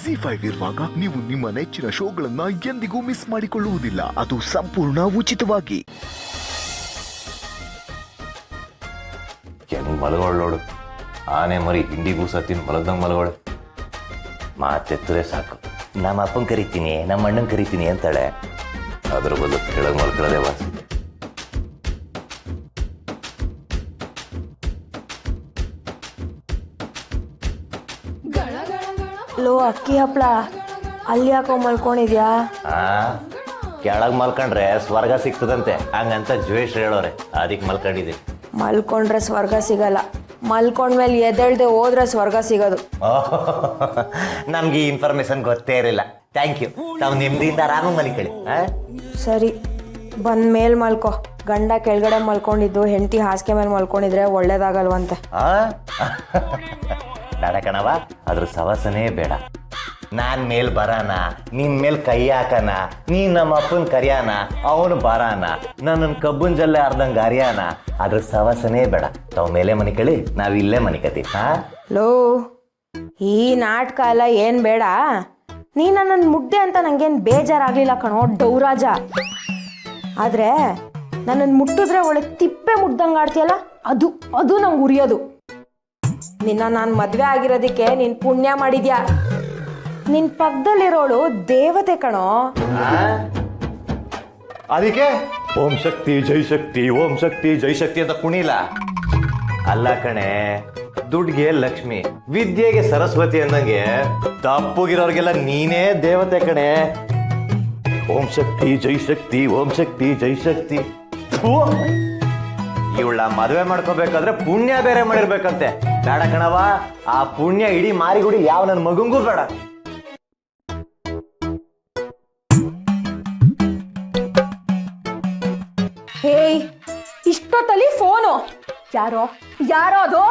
ಜಿ5 ಇರುವಾಗ ನೀವು ನಿಮ್ಮ ನೆಚ್ಚಿನ ಶೋಗಳನ್ನ ಎಂದಿಗೂ ಮಿಸ್ ಮಾಡಿಕೊಳ್ಳುವುದಿಲ್ಲ. ಅದು ಸಂಪೂರ್ಣ ಉಚಿತವಾಗಿ. ಹೆಂಗ್ ಮಲಗೋಳು ನೋಡು. ಆನೆ ಮರಿ ಹಿಂಡಿ ಬೂಸ ತಿನ್ ಮಲಗ್ದಂಗ್ ಮಲಗೋಳು. ಮಾತೆತ್ತರೆ ಸಾಕು. ನಮ್ಮ ಅಪ್ಪನ್ ಕರಿತೀನಿ, ನಮ್ಮ ಅಣ್ಣನ್ ಕರಿತೀನಿ ಅಂತಾಳೆ. ಅದ್ರ ಬದಲು ಕೆಳಗೆ ಮಲ್ಕೊಳ್ಳೋದೇ ವಾಸಿ. ಲೋ ಅಕ್ಕಿ ಹಪ್ಳ, ಅಲ್ಲಿ ಯಾಕೋ ಮಲ್ಕೊಂಡಿದ್ಯಾ? ಕೆಳಗ್ ಮಲ್ಕೊಂಡ್ರೆ ಸ್ವರ್ಗ ಸಿಗ್ತದಂತೆ, ಹಂಗಂತ ಜ್ವೇಷ್ರು ಹೇಳೋರೆ, ಅದಕ್ಕೆ ಮಲ್ಕೊಂಡಿದ್ದೆ. ಮಲ್ಕೊಂಡ್ರೆ ಸ್ವರ್ಗ ಸಿಗಲ್ಲ, ಮಲ್ಕೊಂಡ್ಮೇಲೆ ಎದ್ದೇಳ್ದೆ ಹೋದ್ರೆ ಸ್ವರ್ಗ ಸಿಗೋದು. ನಮ್ಗೆ ಈ ಇನ್ಫಾರ್ಮೇಶನ್ ಗೊತ್ತೇ ಇರಲಿಲ್ಲ. Thank you. ತಾವು ನೆಮ್ಮದಿಯಿಂದ ಆರಾಮಾಗಿ ಮಲಿಕೊಳ್ಳಿ. ಸರಿ, ಬಂದ ಮೇಲ್ ಮಲ್ಕೋ. ಗಂಡ ಕೆಳಗಡೆ ಮಲ್ಕೊಂಡಿದ್ದು ಹೆಂಡತಿ ಹಾಸಿಗೆ ಮೇಲೆ ಮಲ್ಕೊಂಡಿದ್ರೆ ಒಳ್ಳೇದಾಗಲ್ವಂತೆ. ಬೇಡ ಕಣವ, ಅದ್ರ ಸವಾಸನೇ ಬೇಡ. ನಾನ್ ಮೇಲ್ ಬರಾನ, ನಿನ್ ಮೇಲ್ ಕೈ ಹಾಕನ, ನೀನ್ ನಮ್ಮ ಅಪ್ಪನ್ ಕರಿಯಾನ, ಅವನು ಬರಾನ, ನನ್ನ ಕಬ್ಬನ್ ಜಲ್ಲೆ ಅರ್ಧಂಗ ಅರಿಯಾನ, ಅದ್ರ ಸವಾಸನೇ ಬೇಡ. ತಾವ್ ಮೇಲೆ ಮನಿಕಳಿ, ನಾವ್ ಇಲ್ಲೇ ಮನಿಕತಿ. ಲೋ, ಈ ನಾಟಕ ಎಲ್ಲ ಏನ್ ಬೇಡ. ನೀ ನನ್ನ ಮುಡ್ಡೆ ಅಂತ ನಂಗೇನ್ ಬೇಜಾರಾಗ್ಲಿಲ್ಲ ಕಣೋ ಡೌರಾಜ. ಆದ್ರೆ ನನ್ನನ್ನು ಮುಟ್ಟಿದ್ರೆ ಒಳ್ಳೆ ತಿಪ್ಪೆ ಮುಡ್ದಂಗೆ ಆಡ್ತೀಯಲ್ಲ, ಅದು ನಂಗೆ ಉರಿಯೋದು. ನಿನ್ನ ನಾನು ಮದ್ವೆ ಆಗಿರೋದಕ್ಕೆ ನೀನ್ ಪುಣ್ಯ ಮಾಡಿದ್ಯಾ. ನಿನ್ ಪಕ್ಕದಲ್ಲಿರೋಳು ದೇವತೆ ಕಣೋ. ಅದಕ್ಕೆ ಓಂ ಶಕ್ತಿ ಜೈ ಶಕ್ತಿ, ಓಂ ಶಕ್ತಿ ಜೈ ಶಕ್ತಿ ಅಂತ ಕುಣಿಲ್ಲ. ಅಲ್ಲ ಕಣೆ, ದುಡ್ಗೆ ಲಕ್ಷ್ಮಿ, ವಿದ್ಯೆಗೆ ಸರಸ್ವತಿ ಅಂದಂಗೆ ತಪ್ಪುಗಿರೋರ್ಗೆಲ್ಲ ನೀನೇ ದೇವತೆ ಕಣೆ. ಓಂ ಶಕ್ತಿ ಜೈ ಶಕ್ತಿ, ಓಂ ಶಕ್ತಿ ಜೈ ಶಕ್ತಿ. ಇವಳ ಮದುವೆ ಮಾಡ್ಕೋಬೇಕಾದ್ರೆ ಪುಣ್ಯ ಬೇರೆ ಮಾಡಿರ್ಬೇಕಂತೆ. ಬೇಡ ಕಣವ, ಆ ಪುಣ್ಯ ಇಡೀ ಮಾರಿಗುಡಿ ಯಾವ ನನ್ನ ಮಗಂಗೂ ಬೇಡ. ಹೇಯ್, ಇಷ್ಟೊತ್ತಲ್ಲಿ ಫೋನು ಯಾರೋ ಅದು?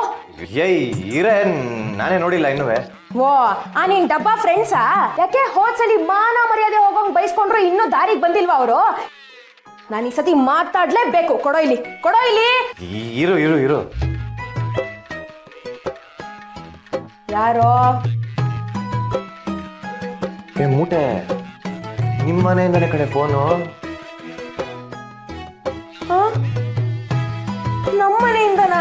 ಏಯ್ ಇರೇ, ನಾನೇ ನೋಡಿಲ್ಲ ಇನ್ನುವೆ. ಓ, ನೀನ್ ಡಬ್ಬಾ ಫ್ರೆಂಡ್ಸಾ? ಯಾಕೆ ಹೋದ್ಸಲಿ ಮಾನ ಮರ್ಯಾದೆ ಹೋಗೋಂಗ್ ಬೈಸ್ಕೊಂಡ್ರು ಇನ್ನೂ ದಾರಿಗೆ ಬಂದಿಲ್ವಾ ಅವರು? ನಾನು ಈ ಸತಿ ಮಾತಾಡ್ಲೇಬೇಕು. ಕೊಡೋ ಇಲ್ಲಿ. ಇರು. ಯಾರೋ? ಮೂಟೆ, ನಿಮ್ಮನೆಯಿಂದನೇ ಕಡೆ ಫೋನು. ನಮ್ಮನೆಯಿಂದನಾ?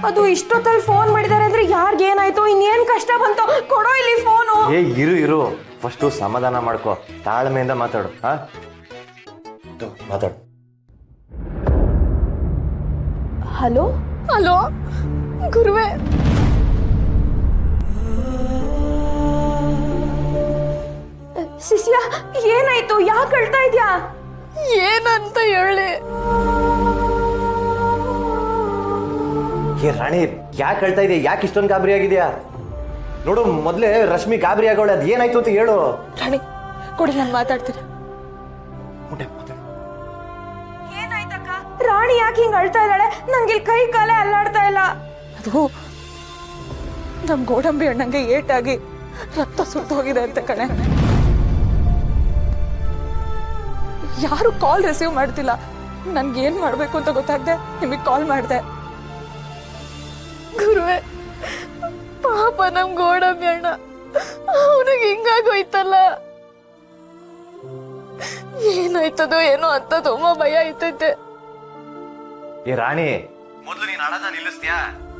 ಅದು ಇಷ್ಟೊತ್ತಲ್ಲಿ ಫೋನ್ ಮಾಡಿದಾರೆ ಅಂದ್ರೆ ಯಾರಿಗೇನಾಯ್ತು, ಇನ್ನೇನ್ ಕಷ್ಟ ಬಂತು? ಕೊಡೋ ಇಲ್ಲಿ ಫೋನು. ಇರು ಫಸ್ಟು ಸಮಾಧಾನ ಮಾಡ್ಕೋ, ತಾಳ್ಮೆಯಿಂದ ಮಾತಾಡು. ಮಾತಾಡು. ಹಲೋ ಗುರುವೆ, ಶಿಷ್ಯ ಏನಾಯ್ತು? ಯಾಕೆ ಅಳ್ತಾ ಇದ್ಯಾ? ಏನಂತ ಹೇಳಿ? ರಾಣಿ, ಯಾಕೆ ಹೇಳ್ತಾ ಇದೆಯಾ? ಯಾಕೆ ಇಷ್ಟೊಂದು ಗಾಬರಿ ಆಗಿದ್ಯಾ? ನೋಡು, ಮೊದ್ಲೇ ರಶ್ಮಿ ಗಾಬರಿ ಆಗೋಳೆ. ಅದ್ ಏನಾಯ್ತು ಅಂತ ಹೇಳು. ರಾಣಿ ಕೊಡಿ, ನಾನು ಮಾತಾಡ್ತೀನಿ. ಏನಾಯ್ತಕ್ಕ? ರಾಣಿ ಯಾಕೆ ಹಿಂಗ್ ಅಳ್ತಾ ಇದ್ದಾಳೆ? ನಂಗೆ ಇಲ್ಲಿ ಕೈ ಕಾಲೇ ಅಲ್ಲಾಡ್ತಾ ಇಲ್ಲ. ಅದು ನಮ್ ಗೋಡಂಬಿ ಅಣ್ಣಂಗೆ ಏಟಾಗಿ ರಕ್ತ ಸುಟ್ಟು ಹೋಗಿದೆ ಅಂತ ಕಣೆ. ಯಾರು ಕಾಲ್ ರಿಸೀವ್ ಮಾಡ್ತಿಲ್ಲ. ನನ್ಗೆ ಏನ್ ಮಾಡ್ಬೇಕು ಅಂತ ಗೊತ್ತಾಗ್ದೆ ನಿಮಗೆ ಕಾಲ್ ಮಾಡ್ದೆ. ಗುರುವೆ, ಪಾಪ ನಮ್ ಗೋಡಂಬಿ ಅಣ್ಣ, ಅವನಿಗೆ ಹಿಂಗಾಗೋಯ್ತಲ್ಲ. ಏನಾಯ್ತದೋ ಏನೋ ಅಂತ ತುಂಬಾ ಭಯ ಆಯ್ತೈತೆ. ರಾಣಿ, ಮೊದ್ಲು ನೀನ್ ಅಳದ ನಿಲ್ಲಿಸ್ತೀಯಾ?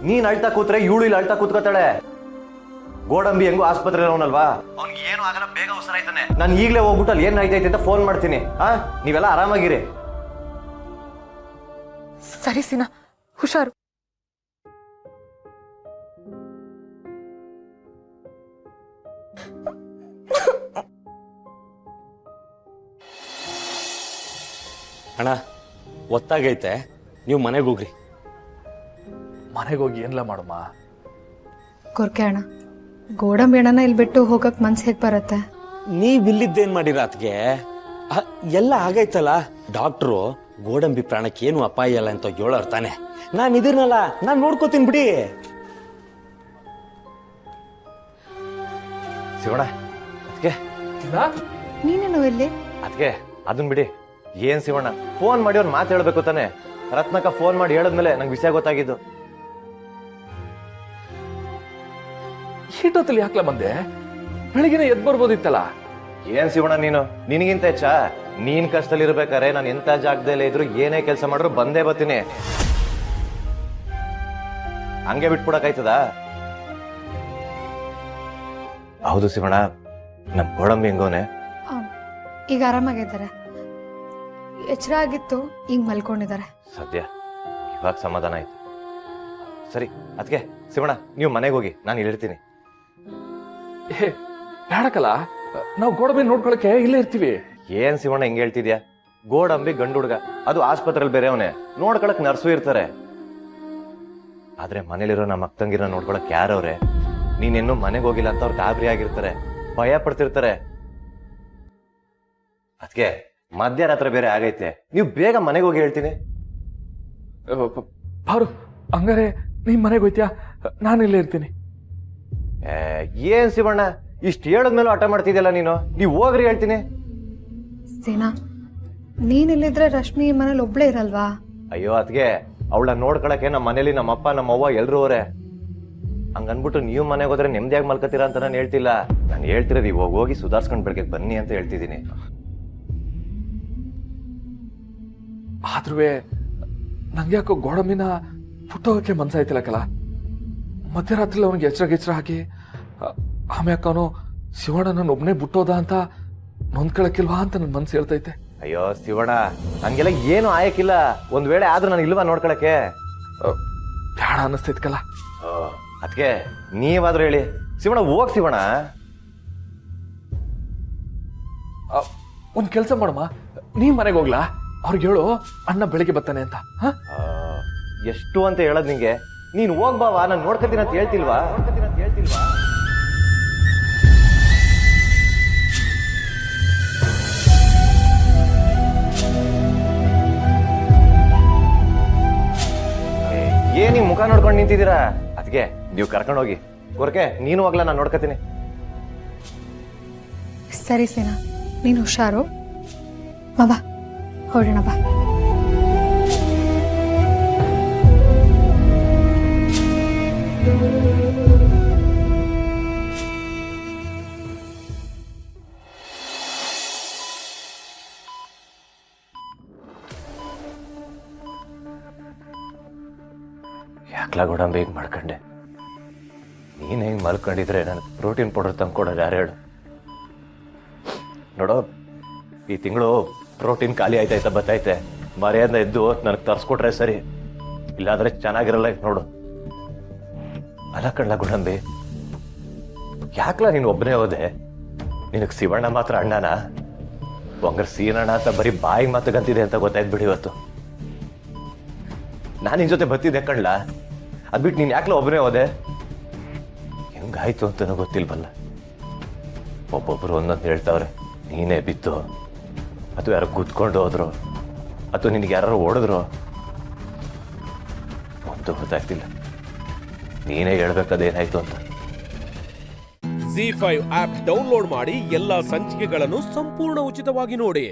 ನೀನ್ ಅಳ್ತಾ ಕೂತ್ರೆ ಇವಳು ಇಲ್ಲಿ ಅಳ್ತಾ ಕೂತ್ಕೋತಾಳೆ. ಗೋಡಂಬಿ ಹೆಂಗೋ ಆಸ್ಪತ್ರೆ ಅವನಲ್ವಾ, ಅವ್ನಿಗೆ ಏನು ಆಗಲ್ಲ, ಬೇಗ ಹುಷಾರಾಯ್ತಾನೆ. ನಾನು ಈಗಲೇ ಹೋಗ್ಬಿಟ್ಟು ಅಲ್ಲಿ ಏನ್ ಆಯ್ತೈತೆ ಅಂತ ಫೋನ್ ಮಾಡ್ತೀನಿ. ನೀವೆಲ್ಲ ಆರಾಮಾಗಿರಿ. ಸರಿ ಸೀನಾ, ಹುಷಾರು. ಅಣ್ಣ, ಒತ್ತಾಗೈತೆ, ನೀವು ಮನೆಗೆ ಹೋಗ್ರಿ. ಮನೆಗೆ ಹೋಗಿ ಏನ್ಲ ಮಾಡಮ್ಮ? ಕೊರ್ಕೆ ಅಣ್ಣ, ಗೋಡಂಬಿ ಅಣ್ಣನ ಇಲ್ಲಿ ಬಿಟ್ಟು ಹೋಗಕ್ ಮನ್ಸು ಹೇಗೆ ಬರುತ್ತೆ? ನೀವ್ ಇಲ್ಲಿದ್ದೇನ್ ಮಾಡಿರ ಅತ್ಗೆ? ಎಲ್ಲ ಆಗೈತಲ್ಲ. ಡಾಕ್ಟ್ರು ಗೋಡಂಬಿ ಪ್ರಾಣಕ್ಕೆ ಏನು ಅಪಾಯ ಇಲ್ಲ ಅಂತ ಹೇಳೋರ್ ತಾನೆ. ನಾನು ಇದೀನಲ್ಲ, ನಾನು ನೋಡ್ಕೋತೀನಿ ಬಿಡಿ. ಶಿವಣ್ಣ, ಅದಕ್ಕೆ ನೀನೇನು ಇಲ್ಲಿ? ಅದಕ್ಕೆ ಅದನ್ ಬಿಡಿ. ಏನ್ ಶಿವಣ್ಣ, ಫೋನ್ ಮಾಡಿ ಅವ್ರು ಮಾತು ಹೇಳ್ಬೇಕು ತಾನೆ. ರತ್ನಕ್ಕ ಫೋನ್ ಮಾಡಿ ಹೇಳಿದ್ಮೇಲೆ ನಂಗೆ ವಿಷಯ ಗೊತ್ತಾಗಿದ್ದು. ಇಷ್ಟೊತ್ತಲ್ಲಿ ಯಾಕ್ಲ ಬಂದೆ? ಬೆಳಿಗ್ಗೆನೆ ಎದ್ದು ಬರ್ಬೋದಿತ್ತಲ್ಲ. ಏನ್ ಶಿವಣ್ಣ ನೀನು, ನಿನಗಿಂತ ಹೆಚ್ಚಾ? ನೀನ್ ಕಷ್ಟದಲ್ಲಿ ಇರ್ಬೇಕಾರೆ ನಾನು ಎಂತ ಜಾಗದಲ್ಲೇ ಇದ್ರು ಏನೇ ಕೆಲಸ ಮಾಡಿದ್ರು ಬಂದೇ ಬರ್ತೀನಿ. ಹಂಗೆ ಬಿಟ್ಬಿಡಕ್ಕಾಯ್ತದ? ಹೌದು ಶಿವಣ್ಣ, ನಮ್ ಗೋಡಂಬಿ ಹೆಂಗೋನೆ? ಈಗ ಆರಾಮಾಗಿದ್ದಾರೆ. ಎಚ್ಚರ ಆಗಿತ್ತು, ಈಗ ಮಲ್ಕೊಂಡಿದ್ದಾರೆ. ಸದ್ಯ ಇವಾಗ ಸಮಾಧಾನ ಆಯ್ತು. ಸರಿ ಅದಕ್ಕೆ ಶಿವಣ್ಣ, ನೀವು ಮನೆಗೆ ಹೋಗಿ, ನಾನು ಇಲ್ಲಿರ್ತೀನಿ. ಏ ಬೇಡಕಲ್ಲ, ನಾವು ಗೋಡಂಬಿ ನೋಡ್ಕೊಳಕ್ಕೆ ಇಲ್ಲೇ ಇರ್ತೀವಿ. ಏನ್ ಶಿವಣ್ಣ ಹಿಂಗ್ ಹೇಳ್ತಿದ್ಯಾ? ಗೋಡಂಬಿ ಗಂಡು ಹುಡುಗ, ಅದು ಆಸ್ಪತ್ರೆಯಲ್ಲಿ ಬೇರೆ ಅವನೇ, ನೋಡ್ಕೊಳಕ್ ನರ್ಸು ಇರ್ತಾರೆ. ಆದ್ರೆ ಮನೇಲಿರೋ ನಮ್ಮ ಅಕ್ಕಂಗಿರ ನೋಡ್ಕೊಳಕ್ ಯಾರವ್ರೆ? ನೀನಿನ್ನೂ ಮನೆಗೆ ಹೋಗಿಲ್ಲ ಅಂತ ಅವ್ರು ಗಾಬರಿ ಆಗಿರ್ತಾರೆ, ಭಯ ಪಡ್ತಿರ್ತಾರೆ. ಅದಕ್ಕೆ ಮಧ್ಯರಾತ್ರಿ ಬೇರೆ ಆಗೈತೆ, ನೀವು ಬೇಗ ಮನೆಗೆ ಹೋಗಿ ಹೇಳ್ತೀನಿ. ಬಾರು, ಹಂಗಾರೆ ನೀನ್ ಮನೆಗೆ ಹೋಯ್ತ್ಯಾ? ನಾನು ಇಲ್ಲೇ ಇರ್ತೀನಿ. ಏನ್ ಶಿವಣ್ಣ ಇಷ್ಟು ಹೇಳದ್ಮೇಲೆ ಆಟ ಮಾಡ್ತಿದ್ಯಲ್ಲ ನೀನು? ನೀವು ಹೋಗ್ರಿ ಹೇಳ್ತೀನಿ. ಸೀನಾ, ನೀನಿಲ್ಲಿದ್ರೆ ರಶ್ಮಿ ಮನೇಲಿ ಒಬ್ಳೇ ಇರಲ್ವಾ? ಅಯ್ಯೋ ಅದ್ಗೆ ಅವಳ ನೋಡ್ಕೊಳಕ್ಕೆ ನಮ್ಮ ಮನೇಲಿ ನಮ್ಮ ಅಪ್ಪ ನಮ್ಮ ಅವ್ವ ಎಲ್ರೂ ಅವರೇ. ಹಂಗನ್ಬಿಟ್ಟು ನೀವು ಮನೆಗೆ ಹೋದ್ರೆ ನೆಮ್ಮದಿಯಾಗಿ ಮಲ್ಕೋತೀರಾ ಅಂತ ನಾನು ಹೇಳ್ತಿಲ್ಲ. ನಾನು ಹೇಳ್ತಿರೋದು ಇವಾಗ ಹೋಗಿ ಸುಧಾರ್ಸ್ಕೊಂಡ್ ಬೆಳಗ್ಗೆ ಬನ್ನಿ ಅಂತ ಹೇಳ್ತಿದ್ದೀನಿ. ಆದ್ರೂ ನಂಗೆ ಯಾಕೋ ಗೋಡಂಬಿನ ಪುಟ್ಟೋಗಕ್ಕೆ ಮನ್ಸಾಯ್ತಿಲ್ಲಕಲ್ಲ. ಮಧ್ಯರಾತ್ರಿ ಅವನಿಗೆ ಎಚ್ಚರ ಹಾಕಿ ಆಮ್ಯಾಕ ಅವನು ಶಿವಣ್ಣನ ಒಬ್ಬನೇ ಬಿಟ್ಟೋದ ಅಂತ ನೊಂದ್ಕೊಳಕ್ಕಿಲ್ವಾ ಅಂತ ನನ್ನ ಮನ್ಸು ಹೇಳ್ತೈತೆ. ಅಯ್ಯೋ ಶಿವಣ್ಣ, ಹಂಗೆಲ್ಲ ಏನು ಆಯಕ್ಕಿಲ್ಲ. ಒಂದ್ ವೇಳೆ ಆದ್ರೂ ನಾನು ಇಲ್ವಾ ನೋಡ್ಕೊಳಕ್ಕೆ? ಬೇಡ ಅನ್ನಿಸ್ತೈತ್ಕಲ್ಲ. ಅದಕ್ಕೆ ನೀವಾದ್ರೂ ಹೇಳಿ. ಶಿವಣ್ಣ ಹೋಗ್ ಶಿವಣ್ಣ. ಒಂದ್ ಕೆಲ್ಸ ಮಾಡಮ್ಮ, ನೀ ಮನೆಗೆ ಹೋಗ್ಲಾ? ಅವ್ರಿಗೆ ಹೇಳು ಅಣ್ಣ ಬೆಳಿಗ್ಗೆ ಬರ್ತಾನೆ ಅಂತ. ಎಷ್ಟು ಅಂತ ಹೇಳದ್ ನಿಂಗೆ? ನೀನ್ ಹೋಗ್ಬಾವಾ, ನಾನು ನೋಡ್ಕೊತೀನಿ ಅಂತ ಹೇಳ್ತಿಲ್ವಾ? ಏನ್ ನಿಮ್ ಮುಖ ನೋಡ್ಕೊಂಡು ನಿಂತಿದ್ದೀರಾ? ಅದಕ್ಕೆ ನೀವು ಕರ್ಕೊಂಡು ಹೋಗಿ. ಕೊರ್ಕೆ ನೀನು ಹೋಗ್ಲಾ, ನಾನು ನೋಡ್ಕೊತೀನಿ. ಸರಿ ಸೀನಾ, ನೀನು ಹುಷಾರು. ಬಾ ಹೊರಡೋಣ ಬಾ. ಯಾಕ್ಲಾ ಗೋಡಂಬಿ ಹಿಂಗ್ ಮಾಡ್ಕೊಂಡೆ? ನೀನ್ ಹೆಂಗ್ ಮಲ್ಕೊಂಡಿದ್ರೆ ನನಗೆ ಪ್ರೋಟೀನ್ ಪೌಡರ್ ತಂದ್ಕೊಡೋದು ಯಾರು ಹೇಳು? ನೋಡೋ, ಈ ತಿಂಗಳು ಪ್ರೋಟೀನ್ ಖಾಲಿ ಆಯ್ತಾಯ್ತಾ ಬತ್ತೈತೆ. ಮರ್ಯಾದ ಎದ್ದು ನನಗೆ ತರ್ಸ್ಕೊಟ್ರೆ ಸರಿ, ಇಲ್ಲಾಂದ್ರೆ ಚೆನ್ನಾಗಿರಲ್ಲ. ನೋಡು ಅಲ್ಲ ಕಣ್ಲ ಗೋಡಂಬಿ, ಯಾಕ್ಲಾ ನೀನು ಒಬ್ಬನೇ ಹೋದೆ? ನಿನಗೆ ಶಿವಣ್ಣ ಮಾತ್ರ ಅಣ್ಣನ? ಒಂಗರ್ ಸೀನಣ್ಣ ಅಂತ ಬರೀ ಬಾಯಿ ಮಾತುಗಂತಿದೆ ಅಂತ ಗೊತ್ತಾಯ್ತು ಬಿಡಿ ಇವತ್ತು. ನಾನು ನಿನ್ ಜೊತೆ ಬತ್ತಿದ್ದೆ ಕಣ್ಲ, ಅದ್ಬಿಟ್ಟು ನೀನ್ ಯಾಕ್ಲ ಒಬ್ಬನೇ ಹೋದೆ? ಹೆಂಗಾಯ್ತು ಅಂತ ಗೊತ್ತಿಲ್ವಲ್ಲ. ಒಬ್ಬೊಬ್ರು ಒಂದೊಂದು ಹೇಳ್ತಾವ್ರೆ. ನೀನೇ ಬಿತ್ತು, ಅಥವಾ ಯಾರು ಕೂತ್ಕೊಂಡು ಹೋದ್ರು, ಅಥವಾ ನಿನಗೆ ಯಾರು ಓಡಿದ್ರು, ಒಂದು ಗೊತ್ತಾಗ್ತಿಲ್ಲ. ನೀನೇ ಹೇಳ್ಬೇಕದೇನಾಯ್ತು ಅಂತ. ZEE5 ಆಪ್ ಡೌನ್ಲೋಡ್ ಮಾಡಿ ಎಲ್ಲಾ ಸಂಚಿಕೆಗಳನ್ನು ಸಂಪೂರ್ಣ ಉಚಿತವಾಗಿ ನೋಡಿ.